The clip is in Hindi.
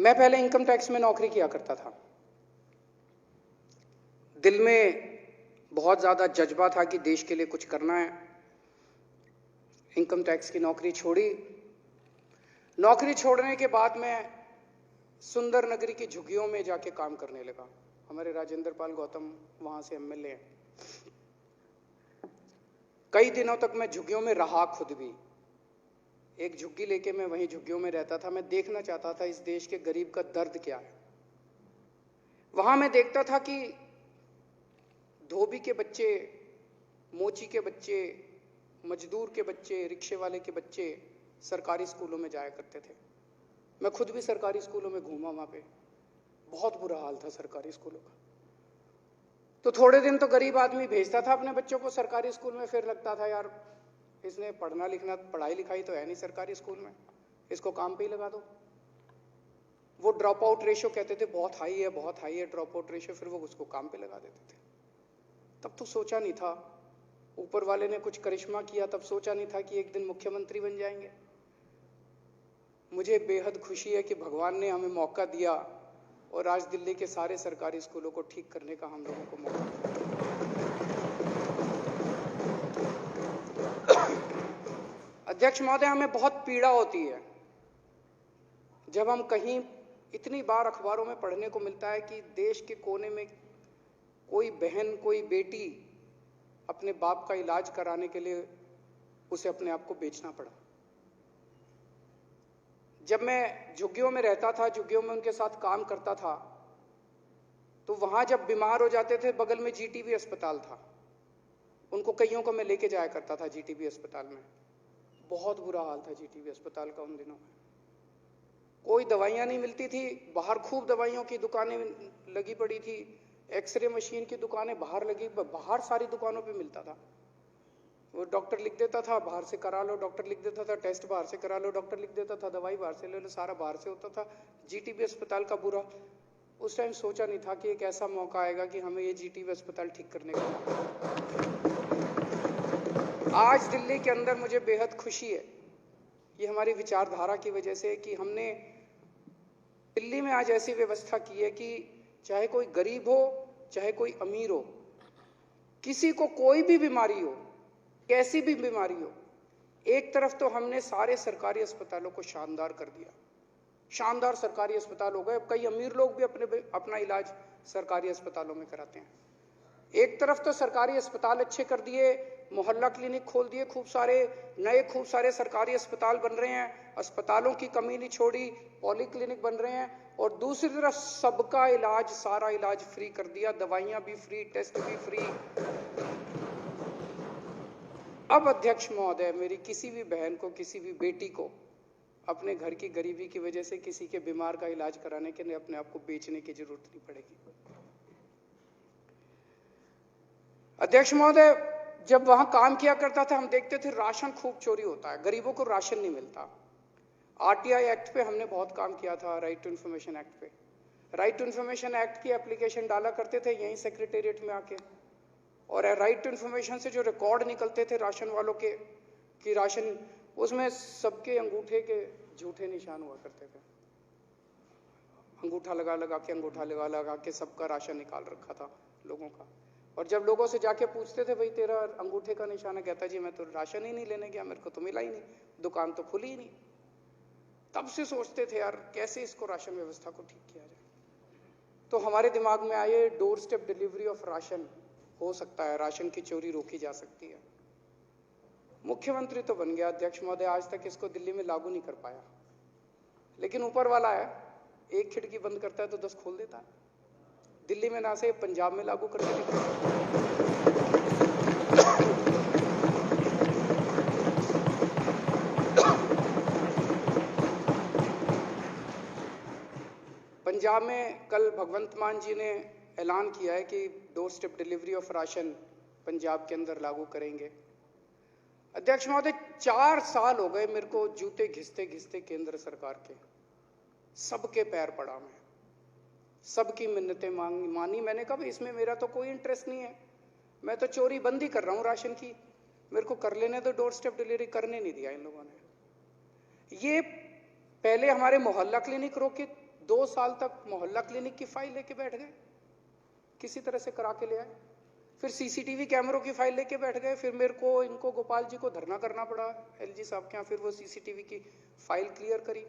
मैं पहले इनकम टैक्स में नौकरी किया करता था। दिल में बहुत ज्यादा जज्बा था कि देश के लिए कुछ करना है। इनकम टैक्स की नौकरी छोड़ी। नौकरी छोड़ने के बाद मैं सुंदर नगरी की झुग्गियों में जाके काम करने लगा। हमारे राजेंद्र पाल गौतम वहां से एमएलए हैं। कई दिनों तक मैं झुग्गियों में रहा, खुद भी एक झुग्गी लेके मैं वहीं झुग्गियों में रहता था। मैं देखना चाहता था इस देश के गरीब का दर्द क्या है। वहां मैं देखता था कि धोबी के बच्चे, मोची के बच्चे, मजदूर के बच्चे, रिक्शे वाले के बच्चे सरकारी स्कूलों में जाया करते थे। मैं खुद भी सरकारी स्कूलों में घूमा। वहां पे बहुत बुरा हाल था सरकारी स्कूलों का। तो थोड़े दिन तो गरीब आदमी भेजता था अपने बच्चों को सरकारी स्कूल में, फिर लगता था यार इसने पढ़ना लिखना, पढ़ाई लिखाई तो है नहीं सरकारी स्कूल में, इसको काम पे ही लगा दो। वो ड्रॉप आउट रेशियो कहते थे बहुत हाई है, बहुत हाई है ड्रॉप आउट रेशियो, फिर वो उसको काम पे लगा देते थे। तब तो सोचा नहीं था, ऊपर वाले ने कुछ करिश्मा किया, तब सोचा नहीं था कि एक दिन मुख्यमंत्री बन जाएंगे। मुझे बेहद खुशी है कि भगवान ने हमें मौका दिया और आज दिल्ली के सारे सरकारी स्कूलों को ठीक करने का हम लोगों को मौका दिया। अध्यक्ष महोदय, हमें बहुत पीड़ा होती है जब हम कहीं, इतनी बार अखबारों में पढ़ने को मिलता है कि देश के कोने में कोई बहन, कोई बेटी अपने बाप का इलाज कराने के लिए उसे अपने आप को बेचना पड़ा। जब मैं झुग्गियों में रहता था, झुग्गियों में उनके साथ काम करता था, तो वहां जब बीमार हो जाते थे, बगल में जीटीबी अस्पताल था, उनको कईयों को मैं लेके जाया करता था जीटीबी अस्पताल में। बहुत बुरा हाल था जीटीबी अस्पताल का उन दिनों में। कोई दवाइयां नहीं मिलती थी, बाहर खूब दवाइयों की दुकानें लगी पड़ी थी, एक्सरे मशीन की दुकानें बाहर लगी, बाहर सारी दुकानों पे मिलता था। वो डॉक्टर लिख देता था बाहर से करा लो, डॉक्टर लिख देता था टेस्ट बाहर से करा लो, डॉक्टर लिख देता था दवाई बाहर से ले लो, सारा बाहर से होता था। जीटीबी अस्पताल का बुरा, उस टाइम सोचा नहीं था कि एक ऐसा मौका आएगा कि हमें ये जीटीबी अस्पताल ठीक करने का मौका। आज दिल्ली के अंदर मुझे बेहद खुशी है, ये हमारी विचारधारा की वजह से, कि हमने दिल्ली में आज ऐसी व्यवस्था की है कि चाहे कोई गरीब हो, चाहे कोई अमीर हो, किसी को कोई भी बीमारी हो, कैसी भी बीमारी हो, एक तरफ तो हमने सारे सरकारी अस्पतालों को शानदार कर दिया, शानदार सरकारी अस्पताल हो गए। अब कई अमीर लोग भी अपना इलाज सरकारी अस्पतालों में कराते हैं। एक तरफ तो सरकारी अस्पताल अच्छे कर दिए, मोहल्ला क्लिनिक खोल दिए, खूब सारे सरकारी अस्पताल बन रहे हैं, अस्पतालों की कमी नहीं छोड़ी, पॉली क्लिनिक बन रहे हैं। और दूसरी तरफ सबका इलाज, सारा इलाज फ्री कर दिया, दवाइयां भी फ्री, टेस्ट भी फ्री। अब अध्यक्ष महोदय, मेरी किसी भी बहन को, किसी भी बेटी को अपने घर की गरीबी की वजह से किसी के बीमार का इलाज कराने के लिए अपने आप को बेचने की जरूरत नहीं पड़ेगी। अध्यक्ष महोदय, जब वहां काम किया करता था, हम देखते थे राशन खूब चोरी होता है, गरीबों को राशन नहीं मिलता। आरटीआई एक्ट पे हमने बहुत काम किया था, राइट टू इंफॉर्मेशन एक्ट पे। राइट टू इंफॉर्मेशन एक्ट की एप्लीकेशन डाला करते थे यहीं सेक्रेटेरिएट में आके, और राइट टू इंफॉर्मेशन से जो रिकॉर्ड निकलते थे राशन वालों के, कि राशन, उसमें सबके अंगूठे के झूठे निशान हुआ करते थे। अंगूठा लगा लगा के सबका राशन निकाल रखा था लोगों का। और जब लोगों से जाके पूछते थे, भाई तेरा अंगूठे का निशान है, कहता जी मैं तो राशन ही नहीं लेने गया, मेरे को तो मिला ही नहीं, दुकान तो खुली ही नहीं। तब से सोचते थे यार कैसे इसको राशन व्यवस्था को ठीक किया जाए। तो हमारे दिमाग में आए door step delivery of ration, हो सकता है राशन की चोरी रोकी जा सकती है। मुख्यमंत्री तो बन गया अध्यक्ष महोदय, आज तक इसको दिल्ली में लागू नहीं कर पाया, लेकिन ऊपर वाला है, एक खिड़की बंद करता है तो 10 खोल देता है। दिल्ली में ना से पंजाब में लागू करके दिखाया। पंजाब में कल भगवंत मान जी ने ऐलान किया है कि door step delivery of ration Punjab के अंदर लागू करेंगे। अध्यक्ष महोदय, 4 साल हो गए मेरे को जूते घिसते घिसते केंद्र सरकार के, सबके पैर पड़ा मैं, सबकी मिन्नतें मानी। मैंने कहा इसमें मेरा तो कोई इंटरेस्ट नहीं है, मैं तो चोरी बंद ही कर रहा हूं राशन की, मेरे को कर लेने तो डोर स्टेप डिलीवरी करने नहीं दिया इन लोगों ने। ये पहले हमारे मोहल्ला क्लिनिक रोके, 2 साल तक मोहल्ला क्लिनिक की फाइल लेके बैठ गए, किसी तरह से करा के ले आए। फिर सीसीटीवी कैमरों की फाइल लेके बैठ गए। फिर मेरे को इनको गोपाल जी को धरना करना पड़ा एलजी साहब के यहाँ, फिर वो सीसीटीवी की फाइल क्लियर करी।